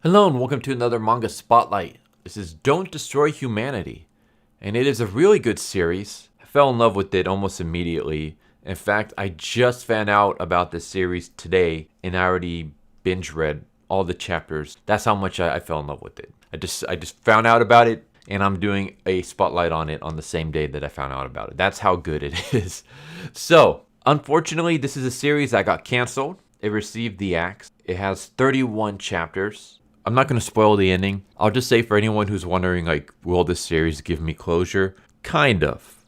Hello and welcome to another manga spotlight. This is Don't Destroy Humanity, and it is a really good series. I fell in love with it almost immediately. In fact, I just found out about this series today and I already binge read all the chapters. That's how much I fell in love with it. I just found out about it and I'm doing a spotlight on it on the same day that I found out about it. That's how good it is. So, unfortunately, this is a series that got canceled. It received the axe. It has 31 chapters. I'm not going to spoil the ending. I'll just say for anyone who's wondering, will this series give me closure? Kind of.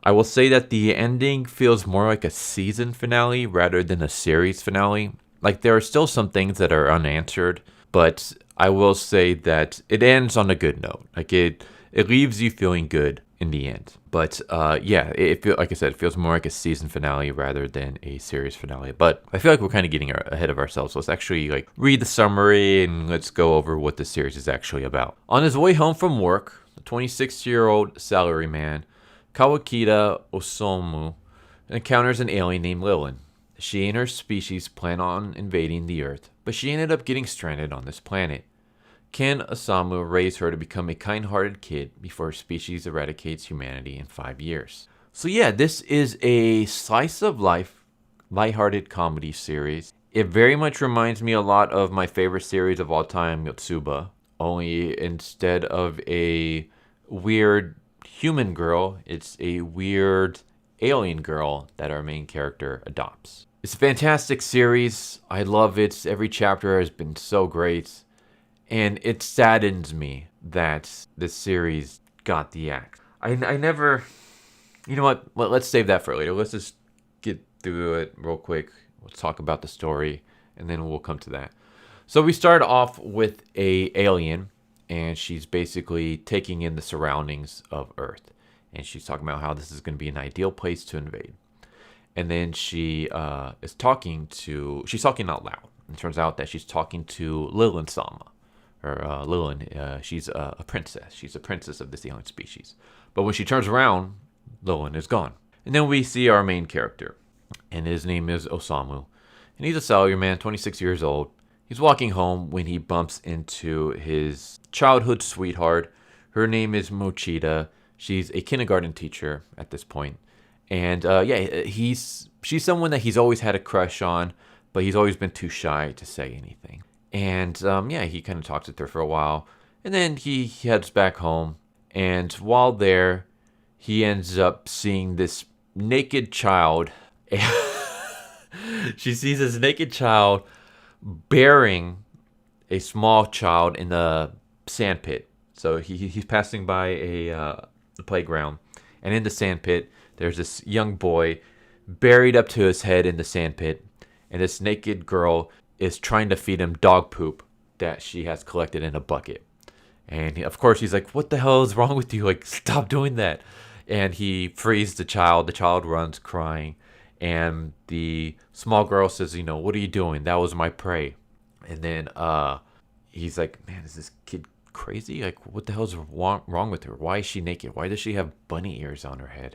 I will say that the ending feels more like a season finale rather than a series finale. There are still some things that are unanswered, but I will say that it ends on a good note. It leaves you feeling good in the end. But like I said, it feels more like a season finale rather than a series finale. But I feel like we're kind of getting ahead of ourselves. Let's actually read the summary and let's go over what the series is actually about. On his way home from work, the 26-year-old salaryman Kawakita Osamu encounters an alien named Lilin. She and her species plan on invading the Earth, but she ended up getting stranded on this planet. Can Osamu raise her to become a kind-hearted kid before her species eradicates humanity in 5 years? So yeah, this is a slice-of-life, lighthearted comedy series. It very much reminds me a lot of my favorite series of all time, Yotsuba. Only instead of a weird human girl, it's a weird alien girl that our main character adopts. It's a fantastic series. I love it. Every chapter has been so great. And it saddens me that this series got the axe. I never... You know what? Let's save that for later. Let's just get through it real quick. Let's talk about the story, and then we'll come to that. So we start off with a alien, and she's basically taking in the surroundings of Earth. And she's talking about how this is going to be an ideal place to invade. And then she is talking to... She's talking out loud. It turns out that she's talking to Lilin-sama. Lilin, she's a princess. She's a princess of this alien species. But when she turns around, Lilin is gone. And then we see our main character. And his name is Osamu. And he's a salaryman, 26 years old. He's walking home when he bumps into his childhood sweetheart. Her name is Mochida. She's a kindergarten teacher at this point. And she's someone that he's always had a crush on, but he's always been too shy to say anything. And he kind of talks with her for a while. And then he heads back home. And while there, he ends up seeing this naked child. She sees this naked child bearing a small child in the sand pit. So he's passing by the playground. And in the sand pit, there's this young boy buried up to his head in the sand pit. And this naked girl is trying to feed him dog poop that she has collected in a bucket. And of course he's like, what the hell is wrong with you? Stop doing that. And he frees the child. The child runs crying. And the small girl says, what are you doing? That was my prey. And then he's like, man, is this kid crazy? What the hell's wrong with her? Why is she naked? Why does she have bunny ears on her head?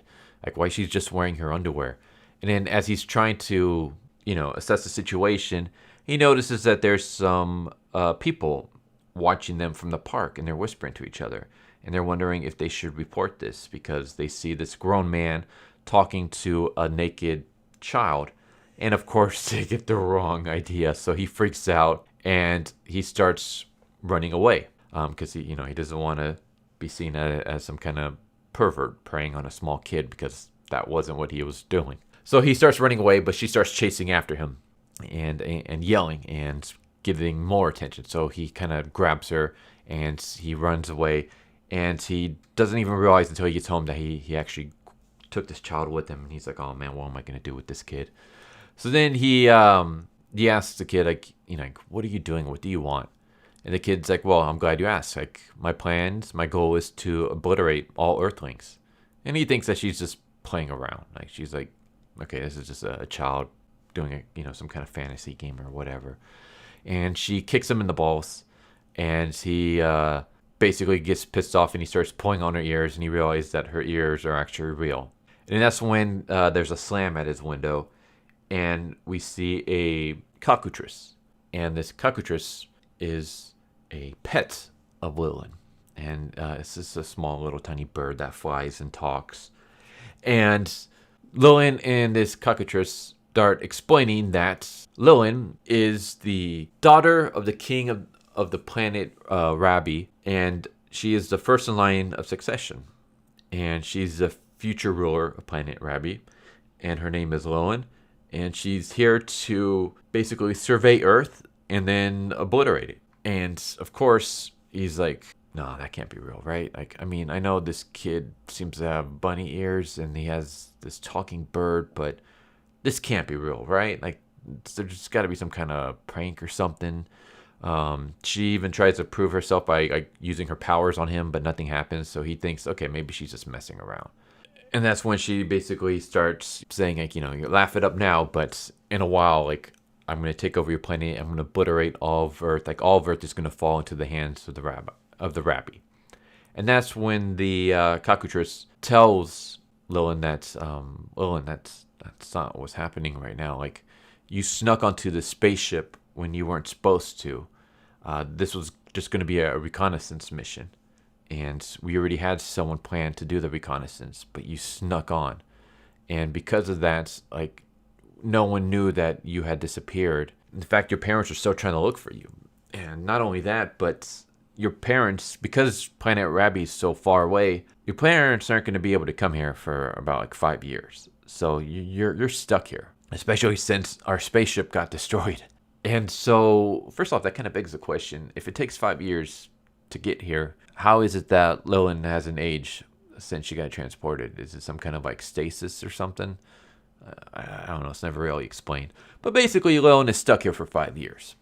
Why she's just wearing her underwear? And then as he's trying to, assess the situation, he notices that there's some people watching them from the park, and they're whispering to each other. And they're wondering if they should report this because they see this grown man talking to a naked child. And of course, they get the wrong idea. So he freaks out and he starts running away because he doesn't want to be seen as some kind of pervert preying on a small kid because that wasn't what he was doing. So he starts running away, but she starts chasing after him and yelling and giving more attention. So he kind of grabs her and he runs away. And he doesn't even realize until he gets home that he actually took this child with him. And he's like, oh man, what am I going to do with this kid? So then he asks the kid, what are you doing? What do you want? And the kid's like, well, I'm glad you asked. My goal is to obliterate all Earthlings. And he thinks that she's just playing around. She's like, okay, this is just a child doing some kind of fantasy game or whatever. And she kicks him in the balls. And he basically gets pissed off and he starts pulling on her ears. And he realizes that her ears are actually real. And that's when there's a slam at his window. And we see a cockatrice. And this cockatrice is a pet of Lilin. And it's just a small little tiny bird that flies and talks. And Lilin and this cockatrice start explaining that Lilin is the daughter of the king of the planet Rabi, and she is the first in line of succession. And she's the future ruler of planet Rabi, and her name is Lilin. And she's here to basically survey Earth and then obliterate it. And of course, he's like, no, that can't be real, right? Like, I mean, I know this kid seems to have bunny ears and he has this talking bird, but this can't be real, right? Like, there's got to be some kind of prank or something. She even tries to prove herself by like using her powers on him, but nothing happens. So he thinks, okay, maybe she's just messing around. And that's when she basically starts saying, like, you know, you laugh it up now, but in a while, like, I'm going to take over your planet. I'm going to obliterate all of Earth. Like, all of Earth is going to fall into the hands of the Rabi. And that's when the cockatrice tells Lilin that, that's not what's happening right now. Like, you snuck onto the spaceship when you weren't supposed to. This was just going to be a reconnaissance mission. And we already had someone planned to do the reconnaissance, but you snuck on. And because of that, like, no one knew that you had disappeared. In fact, your parents are still trying to look for you. And not only that, but your parents, because planet Rabi is so far away, your parents aren't going to be able to come here for about like 5 years. So you're stuck here, especially since our spaceship got destroyed. And so, first off, that kind of begs the question, if it takes 5 years to get here, how is it that Lilin hasn't aged since she got transported? Is it some kind of like stasis or something? I don't know. It's never really explained. But basically, Lilin is stuck here for 5 years.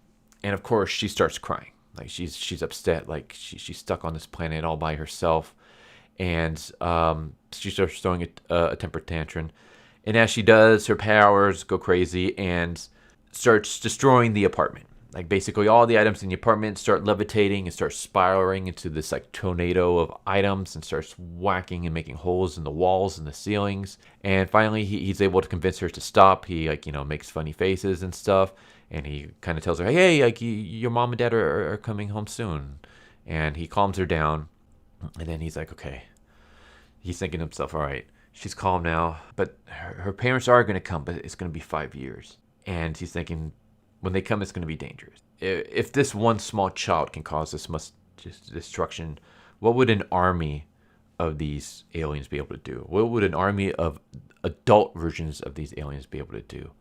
And of course, she starts crying. Like, she's upset. Like, she's stuck on this planet all by herself. And she starts throwing a temper tantrum. And as she does, her powers go crazy and starts destroying the apartment. Like, basically all the items in the apartment start levitating and start spiraling into this like tornado of items and starts whacking and making holes in the walls and the ceilings. And finally he's able to convince her to stop. He, like, you know, makes funny faces and stuff. And he kind of tells her, hey, like, your mom and dad are coming home soon. And he calms her down. And then he's like, okay. He's thinking to himself, all right, she's calm now. But her parents are going to come, but it's going to be 5 years. And he's thinking, when they come, it's going to be dangerous. If this one small child can cause this much destruction, what would an army of these aliens be able to do? What would an army of adult versions of these aliens be able to do?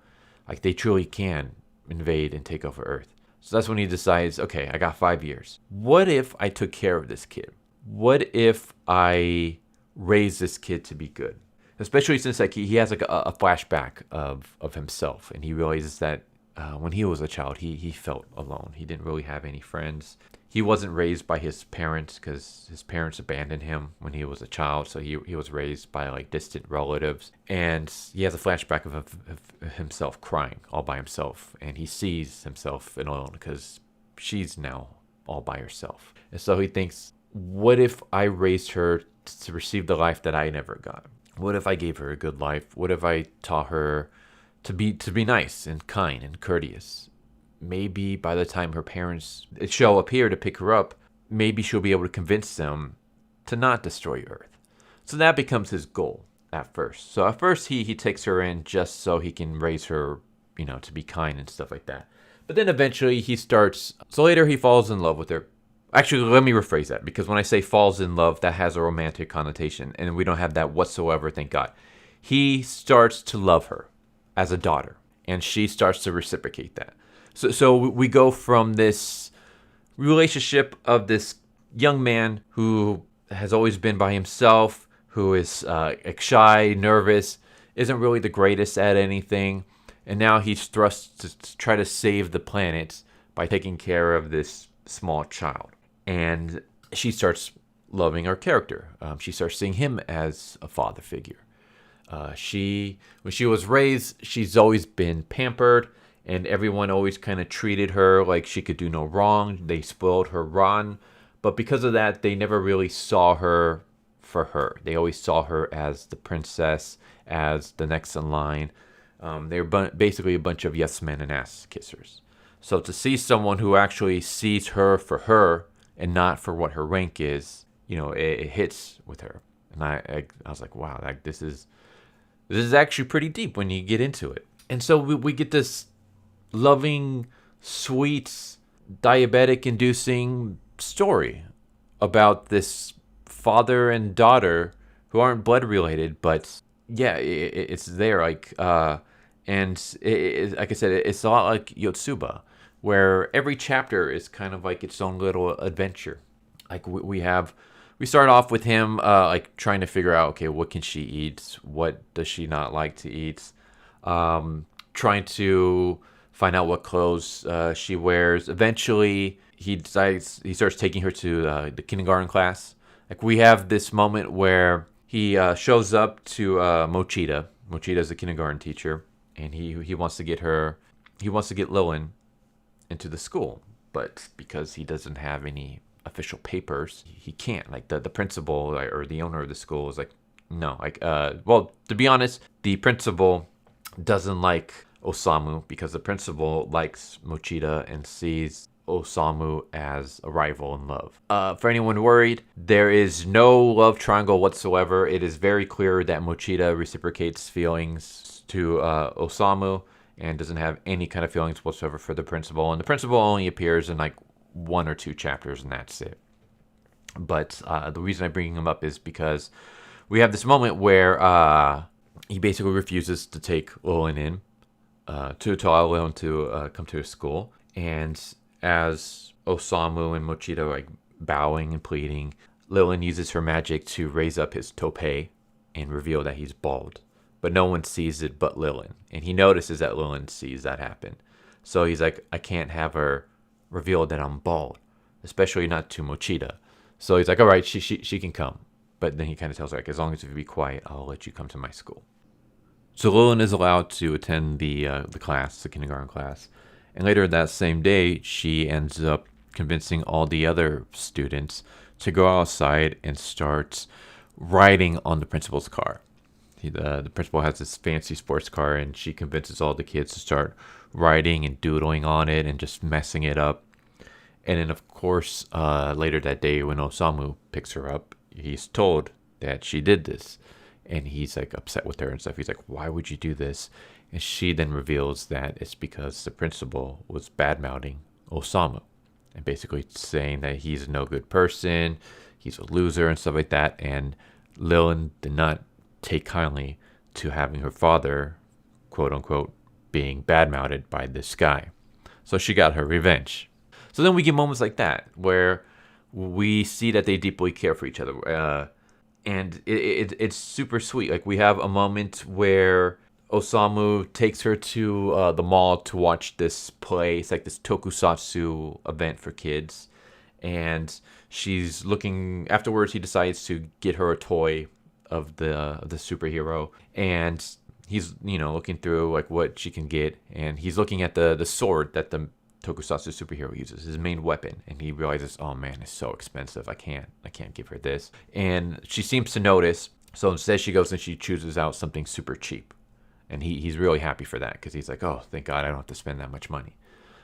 Like, they truly can invade and take over Earth. So that's when he decides, okay, I got 5 years. What if I took care of this kid? What if I raised this kid to be good? Especially since, like, he has like a flashback of himself, and he realizes that when he was a child, he felt alone. He didn't really have any friends. He wasn't raised by his parents because his parents abandoned him when he was a child. So he was raised by like distant relatives. And he has a flashback of himself crying all by himself. And he sees himself alone because she's now all by herself. And so he thinks, what if I raised her to receive the life that I never got? What if I gave her a good life? What if I taught her to be nice and kind and courteous? Maybe by the time her parents show up here to pick her up, maybe she'll be able to convince them to not destroy Earth. So that becomes his goal at first. So at first he takes her in just so he can raise her, you know, to be kind and stuff like that. But then eventually so later he falls in love with her. Actually, let me rephrase that, because when I say falls in love, that has a romantic connotation, and we don't have that whatsoever, thank God. He starts to love her as a daughter, and she starts to reciprocate that. So we go from this relationship of this young man who has always been by himself, who is shy, nervous, isn't really the greatest at anything, and now he's thrust to try to save the planet by taking care of this small child. And she starts loving our character. She starts seeing him as a father figure. When she was raised, she's always been pampered, and everyone always kind of treated her like she could do no wrong. They spoiled her rotten, but because of that, they never really saw her for her. They always saw her as the princess, as the next in line. They were basically a bunch of yes men and ass kissers. So to see someone who actually sees her for her and not for what her rank is, it hits with her. And I was like, wow, like this is actually pretty deep when you get into it. And so we get this loving, sweet, diabetic-inducing story about this father and daughter who aren't blood related, but yeah, it's there. Like, and like I said, it's a lot like Yotsuba, where every chapter is kind of like its own little adventure. Like we start off with him like trying to figure out, okay, what can she eat? What does she not like to eat? Trying to find out what clothes she wears. Eventually, he starts taking her to the kindergarten class. Like we have this moment where he shows up to Mochida. Mochida is the kindergarten teacher, and he wants to get Lilin into the school, but because he doesn't have any official papers, he can't. Like the principal or the owner of the school is like, no. Like well, to be honest, the principal doesn't like Osamu because the principal likes Mochida and sees Osamu as a rival in love. For anyone worried, there is no love triangle whatsoever. It is very clear that Mochida reciprocates feelings to Osamu and doesn't have any kind of feelings whatsoever for the principal. And the principal only appears in like 1 or 2 chapters, and that's it. But the reason I'm bringing him up is because we have this moment where he basically refuses to take Lilin in, to allow Lilin to come to his school. And as Osamu and Mochida are like bowing and pleading, Lilin uses her magic to raise up his toupee and reveal that he's bald. But no one sees it but Lilin. And he notices that Lilin sees that happen. So he's like, I can't have her reveal that I'm bald, especially not to Mochida. So he's like, all right, she can come. But then he kind of tells her, like, as long as you be quiet, I'll let you come to my school. So Lilin is allowed to attend the class, the kindergarten class. And later that same day, she ends up convincing all the other students to go outside and start riding on the principal's car. The principal has this fancy sports car, and she convinces all the kids to start riding and doodling on it and just messing it up. And then, of course, later that day when Osamu picks her up, he's told that she did this. And he's like upset with her and stuff. He's like, why would you do this? And she then reveals that it's because the principal was bad-mouthing Osamu and basically saying that he's a no good person, he's a loser and stuff like that. And Lilin did not take kindly to having her father, quote unquote, being bad-mouthed by this guy. So she got her revenge. So then we get moments like that where we see that they deeply care for each other. And it's super sweet. Like we have a moment where Osamu takes her to the mall to watch this play. It's like this tokusatsu event for kids. And she's looking, afterwards he decides to get her a toy of the superhero, and he's looking through like what she can get, and he's looking at the sword that the tokusatsu superhero uses, his main weapon, and he realizes, oh man, it's so expensive, I can't give her this. And she seems to notice, so instead she goes and she chooses out something super cheap, and he's really happy for that because he's like, oh, thank God I don't have to spend that much money.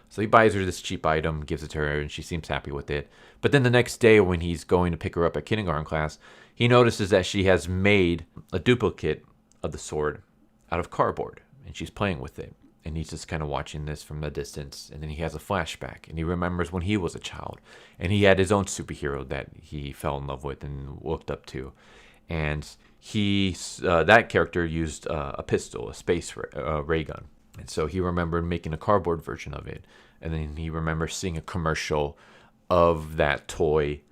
So he buys her this cheap item, gives it to her, and she seems happy with it. But then the next day when he's going to pick her up at kindergarten class, he notices that she has made a duplicate of the sword out of cardboard, and she's playing with it. And he's just kind of watching this from the distance, and then he has a flashback, and he remembers when he was a child, and he had his own superhero that he fell in love with and looked up to. And that character used a pistol, a space ray gun. And so he remembered making a cardboard version of it. And then he remembers seeing a commercial of that toy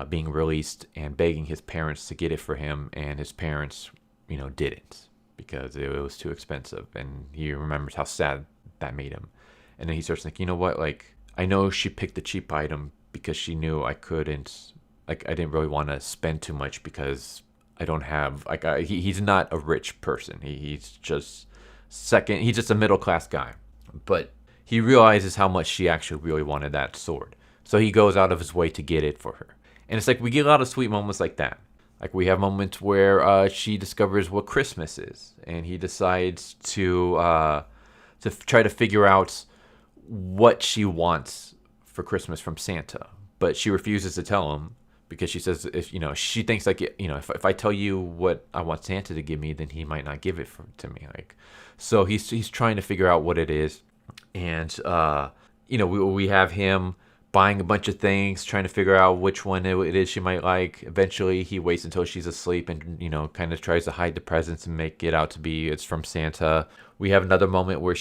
being released and begging his parents to get it for him. And his parents, didn't because it was too expensive. And he remembers how sad that made him. And then he starts thinking, you know what? Like, I know she picked the cheap item because she knew I couldn't, like, I didn't really want to spend too much because I don't have, like, he's not a rich person. He's just he's just a middle-class guy. But he realizes how much she actually really wanted that sword. So he goes out of his way to get it for her. And it's like we get a lot of sweet moments like that. Like we have moments where she discovers what Christmas is. And he decides to try to figure out what she wants for Christmas from Santa, but she refuses to tell him because she says if she thinks like if I tell you what I want Santa to give me, then he might not give it to me. Like, so he's trying to figure out what it is, and we have him buying a bunch of things, trying to figure out which one it is she might like. Eventually, he waits until she's asleep and, kind of tries to hide the presents and make it out to be it's from Santa. We have another moment where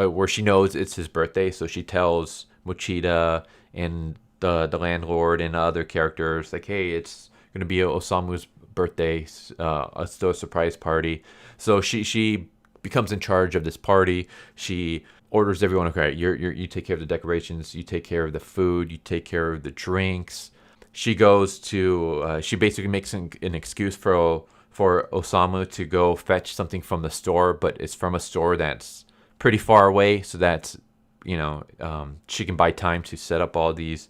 where she knows it's his birthday, so she tells Mochida and the landlord and other characters, like, hey, it's going to be Osamu's birthday, still a surprise party. So she becomes in charge of this party. She orders everyone, okay, you take care of the decorations, you take care of the food, you take care of the drinks. She goes to, she basically makes an excuse for Osamu to go fetch something from the store, but it's from a store that's pretty far away, so that's, she can buy time to set up all these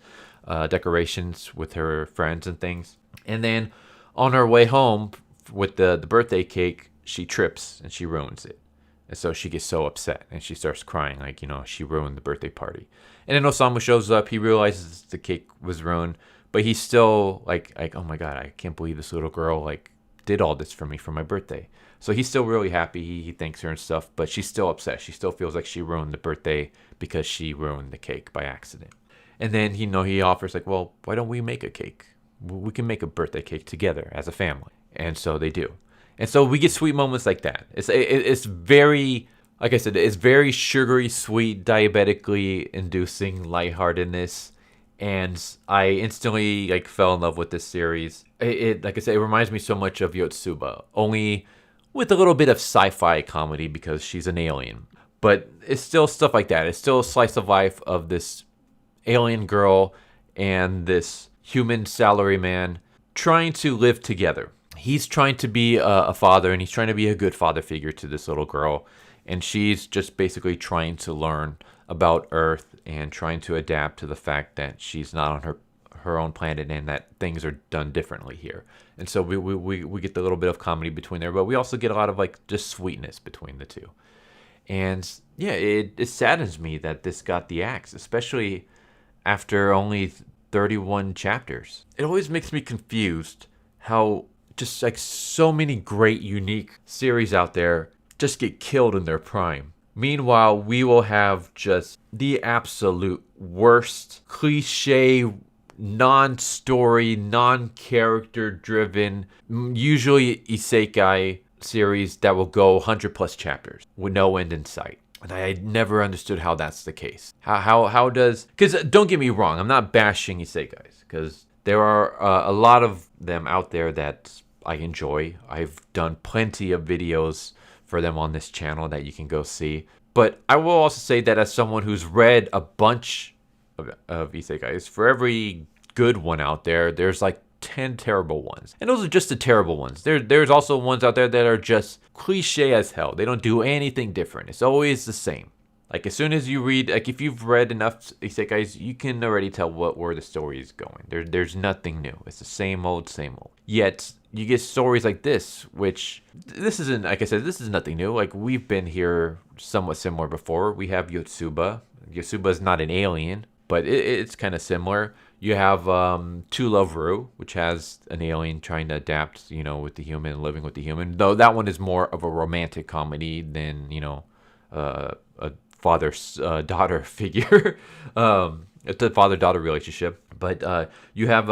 decorations with her friends and things. And then on her way home with the birthday cake, she trips and she ruins it. And so she gets so upset and she starts crying, like, she ruined the birthday party. And then Osamu shows up. He realizes the cake was ruined, but he's still like, oh my God, I can't believe this little girl like did all this for me for my birthday. So he's still really happy. He thanks her and stuff, but she's still upset. She still feels like she ruined the birthday because she ruined the cake by accident. And then he offers like, well, why don't we make a cake? We can make a birthday cake together as a family. And so they do. And so we get sweet moments like that. It's very, like I said, it's very sugary, sweet, diabetically inducing lightheartedness. And I instantly like fell in love with this series. It like I said, it reminds me so much of Yotsuba, only with a little bit of sci-fi comedy because she's an alien. But it's still stuff like that. It's still a slice of life of this alien girl and this human salaryman trying to live together. He's trying to be a father, and he's trying to be a good father figure to this little girl. And she's just basically trying to learn about Earth and trying to adapt to the fact that she's not on her own planet and that things are done differently here. And so we get the little bit of comedy between there, but we also get a lot of like just sweetness between the two. And yeah, it saddens me that this got the axe, especially after only 31 chapters. It always makes me confused how just like so many great, unique series out there just get killed in their prime. Meanwhile, we will have just the absolute worst, cliche, non-story, non-character driven, usually isekai series that will go 100 plus chapters with no end in sight. And I never understood how that's the case. How does... Because don't get me wrong, I'm not bashing isekais, because there are a lot of them out there that I enjoy. I've done plenty of videos for them on this channel that you can go see. But I will also say that as someone who's read a bunch of isekais, for every good one out there, there's like 10 terrible ones. And those are just the terrible ones. There's also ones out there that are just cliche as hell. They don't do anything different. It's always the same. Like as soon as you read, like if you've read enough isekais, you can already tell where the story is going. There's nothing new. It's the same old, same old. Yet you get stories like this, which this isn't, like I said, this is nothing new. Like we've been here somewhat similar before. We have Yotsuba. Yotsuba is not an alien, but it's kind of similar. You have To Love Ru, which has an alien trying to adapt, with the human, living with the human. Though that one is more of a romantic comedy than, a father-daughter figure. It's a father-daughter relationship. But you have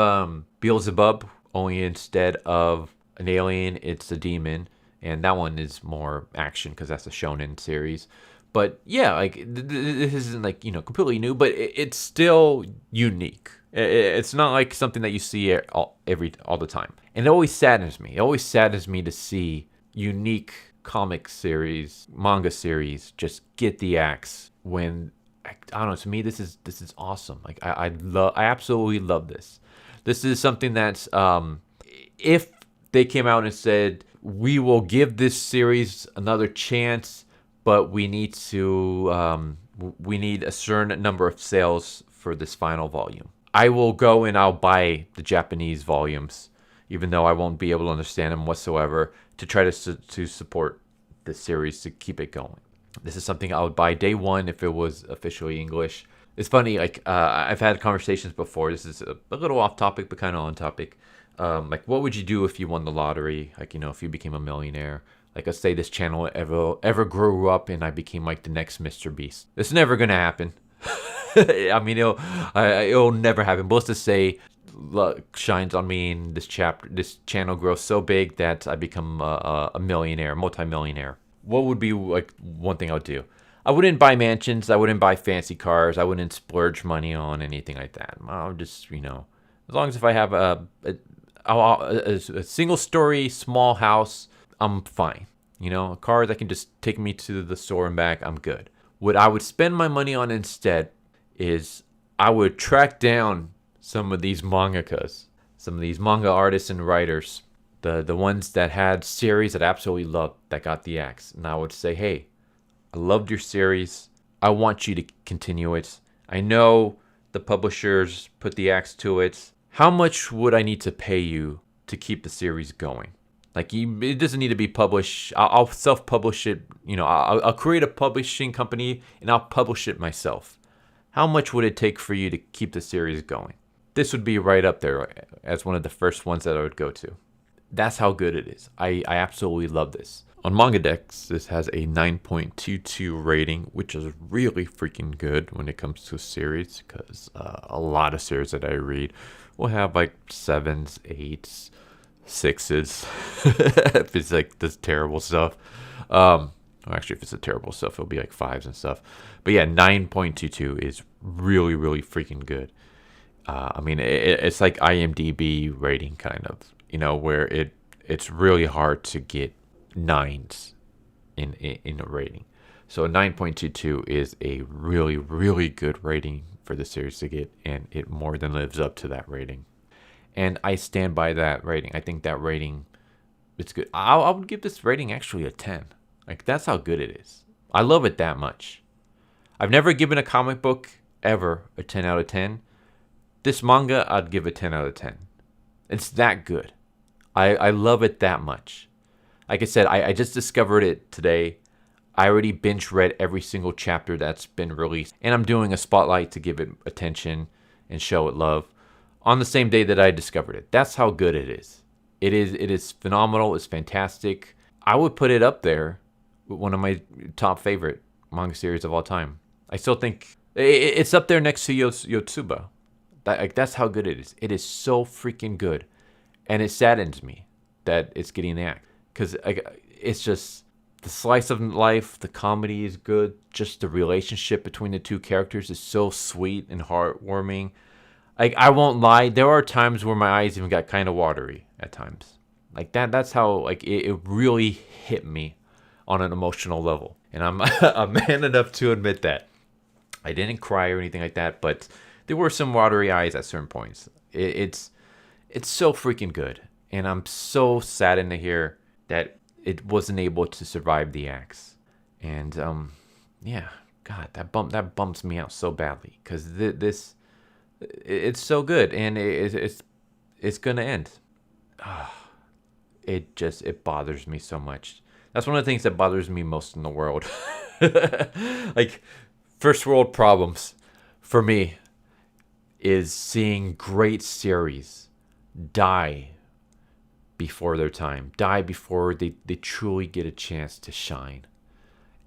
Beelzebub, only instead of an alien, it's a demon. And that one is more action because that's a shonen series. But yeah, like this isn't like, completely new, but it's still unique. It's not like something that you see all the time. And it always saddens me. It always saddens me to see unique comic series, manga series just get the axe when, I don't know, to me this is awesome. Like I absolutely love this. This is something that's if they came out and said, we will give this series another chance, but we need a certain number of sales for this final volume, I will go and I'll buy the Japanese volumes, even though I won't be able to understand them whatsoever, to try to support the series to keep it going. This is something I would buy day one if it was officially English. It's funny, like I've had conversations before. This is a little off topic, but kind of on topic. Like, what would you do if you won the lottery? Like, if you became a millionaire. Like, let's say this channel ever grew up and I became like the next Mr. Beast. It's never gonna happen. I mean, it'll never happen. But let's just say luck shines on me and this channel grows so big that I become a millionaire, multi-millionaire. What would be like one thing I would do? I wouldn't buy mansions. I wouldn't buy fancy cars. I wouldn't splurge money on anything like that. I'll just, as long as if I have a single story, small house, I'm fine. A car that can just take me to the store and back, I'm good. What I would spend my money on instead is I would track down some of these mangakas, some of these manga artists and writers, the ones that had series that I absolutely loved, that got the axe. And I would say, hey, I loved your series. I want you to continue it. I know the publishers put the axe to it. How much would I need to pay you to keep the series going? Like, it doesn't need to be published. I'll self-publish it. I'll create a publishing company and I'll publish it myself. How much would it take for you to keep the series going? This would be right up there as one of the first ones that I would go to. That's how good it is. I absolutely love this. On MangaDex, this has a 9.22 rating, which is really freaking good when it comes to a series, because a lot of series that I read will have like 7s, 8s, 6s. If it's like this terrible stuff. Actually, if it's the terrible stuff, it'll be like 5s and stuff. But yeah, 9.22 is really, really freaking good. I mean, it's like IMDb rating kind of, where it's really hard to get 9s in a rating. So a 9.22 is a really, really good rating for the series to get, and it more than lives up to that rating. And I stand by that rating. I think that rating, it's good. I would give this rating actually a 10. Like, that's how good it is. I love it that much. I've never given a comic book ever a 10 out of 10. This manga, I'd give a 10 out of 10. It's that good. I love it that much. Like I said, I just discovered it today. I already binge read every single chapter that's been released. And I'm doing a spotlight to give it attention and show it love on the same day that I discovered it. That's how good it is. It is phenomenal. It's fantastic. I would put it up there with one of my top favorite manga series of all time. I still think it's up there next to Yotsuba. That's how good it is. It is so freaking good. And it saddens me that it's getting the axe. Because it's just, the slice of life, the comedy is good. Just the relationship between the two characters is so sweet and heartwarming. I won't lie, there are times where my eyes even got kind of watery at times. Like that's how it really hit me on an emotional level. And I'm a man enough to admit that. I didn't cry or anything like that, but there were some watery eyes at certain points. It's so freaking good. And I'm so saddened to hear that it wasn't able to survive the axe. And yeah, God, that bumps me out so badly, because it's so good, and it's gonna end. It bothers me so much. That's one of the things that bothers me most in the world. Like, first world problems for me is seeing great series die before their time, die before they truly get a chance to shine.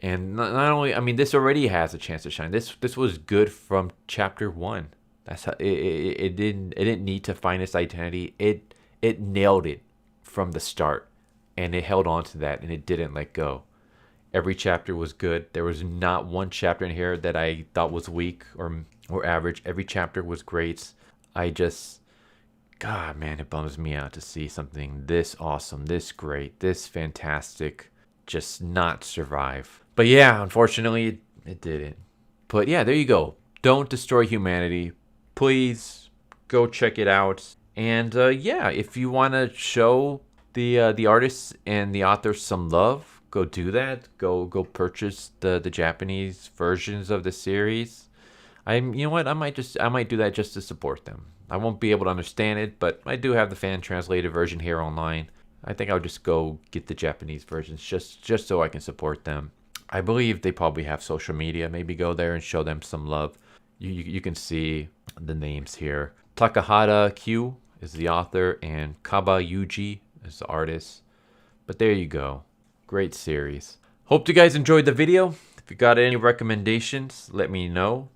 And not only, I mean, this already has a chance to shine. This was good from chapter 1. That's how it didn't need to find its identity. It nailed it from the start, and it held on to that, and it didn't let go. Every chapter was good. There was not one chapter in here that I thought was weak or average. Every chapter was great. God, man, it bums me out to see something this awesome, this great, this fantastic just not survive. But yeah, unfortunately, it didn't. But yeah, there you go. Don't destroy humanity. Please go check it out. And yeah, if you want to show the artists and the authors some love, go do that. Go purchase the Japanese versions of the series. You know what? I might do that just to support them. I won't be able to understand it, but I do have the fan translated version here online. I think I'll just go get the Japanese versions just so I can support them. I believe they probably have social media. Maybe go there and show them some love. You can see the names here. Takahata Q is the author and Kaba Yuji is the artist. But there you go. Great series. Hope you guys enjoyed the video. If you got any recommendations, let me know.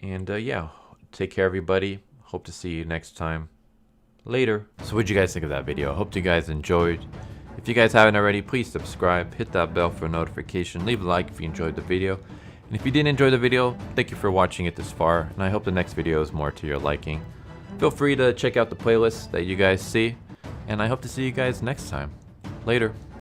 And yeah, take care everybody. Hope to see you next time. Later. So what'd you guys think of that video? Hope you guys enjoyed. If you guys haven't already, please subscribe, hit that bell for a notification, leave a like if you enjoyed the video. And if you didn't enjoy the video, thank you for watching it this far, and I hope the next video is more to your liking. Feel free to check out the playlist that you guys see, and I hope to see you guys next time. Later.